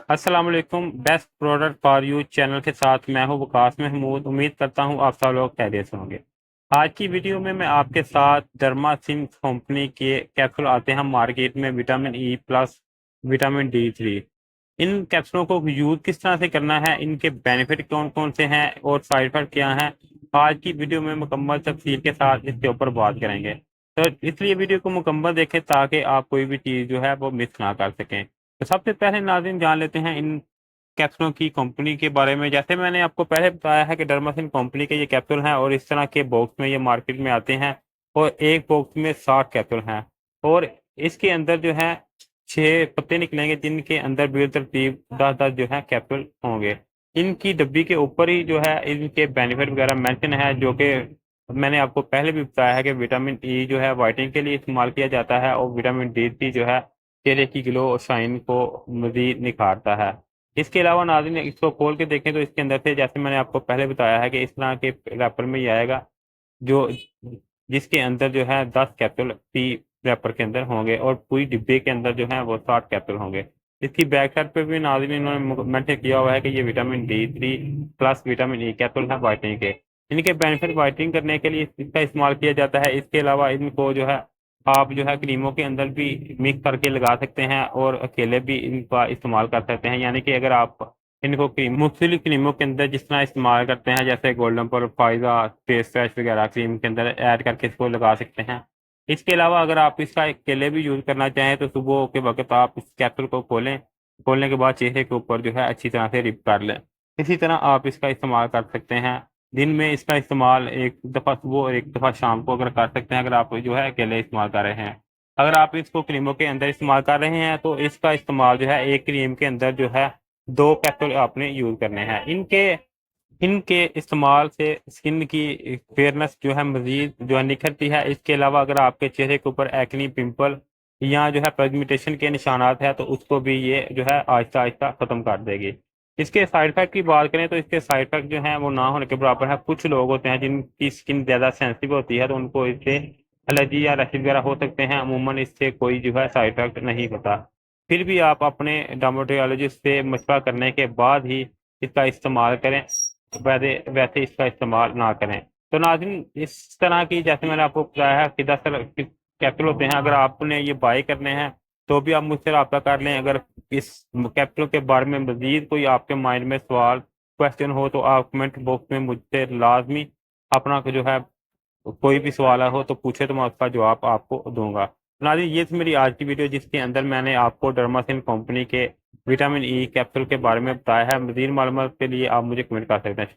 अस्सलाम वालेकुम। Best product for you channel के साथ मैं हूं वकास महमूद। उम्मीद करता हूं आप सब लोग खैरियत से होंगे। आज की वीडियो में मैं आपके साथ डर्मासिन कंपनी के कैप्सूल आते हैं मार्केट में, vitamin E plus vitamin D three. इन कैप्सूलों को यूज किस तरह से करना है, इनके बेनिफिट कौन कौन से हैं और साइड इफेक्ट क्या हैं, आज की वीडियो में मुकम्मल तफसील के साथ इसके ऊपर बात करेंगे। तो इसलिए वीडियो को मुकम्मल देखें ताकि आप कोई भी चीज़ जो है वो मिस ना कर सकें। तो सबसे पहले नाज़रीन जान लेते हैं इन कैप्सूलों की कंपनी के बारे में। जैसे मैंने आपको पहले बताया है कि डर्मासिन कंपनी के ये कैप्सूल हैं और इस तरह के बॉक्स में ये मार्केट में आते हैं और एक बॉक्स में 60 कैप्सूल हैं और इसके अंदर जो है 6 पत्ते निकलेंगे जिनके अंदर बेतरतीब 10-10 जो है कैप्सूल होंगे। इनकी डब्बी के ऊपर ही जो है इनके बेनिफिट वगैरह मेंशन है, जो कि मैंने आपको पहले भी बताया है कि विटामिन ई जो है वाइटनिंग के लिए इस्तेमाल किया जाता है और विटामिन डी थ्री जो है चेहरे की ग्लो और शाइन को मजीद निखारता है। इसके अलावा नाज़रीन इसको खोल के देखें तो इसके अंदर से, जैसे मैंने आपको पहले बताया है कि इस तरह के रैपर में ही आएगा, जो जिसके अंदर जो है 10 कैप्सूल पी रैपर के अंदर होंगे और पूरी डिब्बे के अंदर जो है वो 60 कैप्सूल होंगे। इसकी बैक साइड पे भी नाज़रीन इन्होंने मेंशन किया हुआ है कि ये vitamin D three plus vitamin E capsule है वाइटनिंग के। इनके बेनिफिट वाइटनिंग करने के लिए इसका इस्तेमाल किया जाता है। इसके अलावा इनको जो है आप जो है क्रीमों के अंदर भी मिक्स करके लगा सकते हैं और अकेले भी इनका इस्तेमाल कर सकते हैं। यानी कि अगर आप इनको क्रीम मुख्तलिफ क्रीमों के अंदर जिस तरह इस्तेमाल करते हैं, जैसे गोल्डन पर फाइजा फेस वैश वगैरह क्रीम के अंदर ऐड करके इसको लगा सकते हैं। इसके अलावा अगर आप इसका अकेले भी यूज़ करना चाहें तो सुबह के वक्त आप इस कैप्सूल को खोलें, खोलने के बाद चेहरे के ऊपर जो है अच्छी तरह से रिप कर लें। इसी तरह आप इसका इस्तेमाल कर सकते हैं। दिन में इसका इस्तेमाल एक दफ़ा सुबह और एक दफ़ा शाम को अगर कर सकते हैं, अगर आप जो है अकेले इस्तेमाल कर रहे हैं। अगर आप इसको क्रीमों के अंदर इस्तेमाल कर रहे हैं तो इसका इस्तेमाल जो है एक क्रीम के अंदर जो है 2 कैप्सूल आपने यूज़ करने हैं। इनके इनके इस्तेमाल से स्किन की फेयरनेस जो है मजीद जो है निखरती है। इसके अलावा अगर आपके चेहरे के ऊपर एक्नी, पिंपल या जो है पिगमेंटेशन के निशानात है तो उसको भी ये जो है आहिस्ता आहिस्ता ख़त्म कर देगी। इसके साइड इफेक्ट की बात करें तो इसके साइड इफेक्ट जो है वो ना होने के बराबर है। कुछ लोग होते हैं जिनकी स्किन ज़्यादा सेंसिटिव होती है तो उनको इससे एलर्जी या रैशेज वगैरह हो सकते हैं। अमूमन इससे कोई जो है साइड इफेक्ट नहीं होता। फिर भी आप अपने डर्मेटोलॉजिस्ट से मशवरा करने के बाद ही इसका इस्तेमाल करें, वैसे वैसे इसका इस्तेमाल ना करें। तो नाज़रीन इस तरह की, जैसे मैंने आपको बताया है कि 10 तरह के कैप्सूल होते हैं। अगर आपने ये बाय करने हैं तो भी आप मुझसे रब्ता कर लें। अगर इस कैप्सूल के बारे में मजीद कोई आपके माइंड में सवाल क्वेश्चन हो तो आप कमेंट बॉक्स में मुझसे लाजमी अपना जो है कोई भी सवाल हो तो पूछे तो मैं उसका जवाब आपको दूंगा। नाज़रीन ये थी मेरी आज की वीडियो जिसके अंदर मैंने आपको डर्मासिन कंपनी के विटामिन ई कैप्सूल के बारे में बताया है। मजीद मालूमात के लिए आप मुझे कमेंट कर सकते हैं।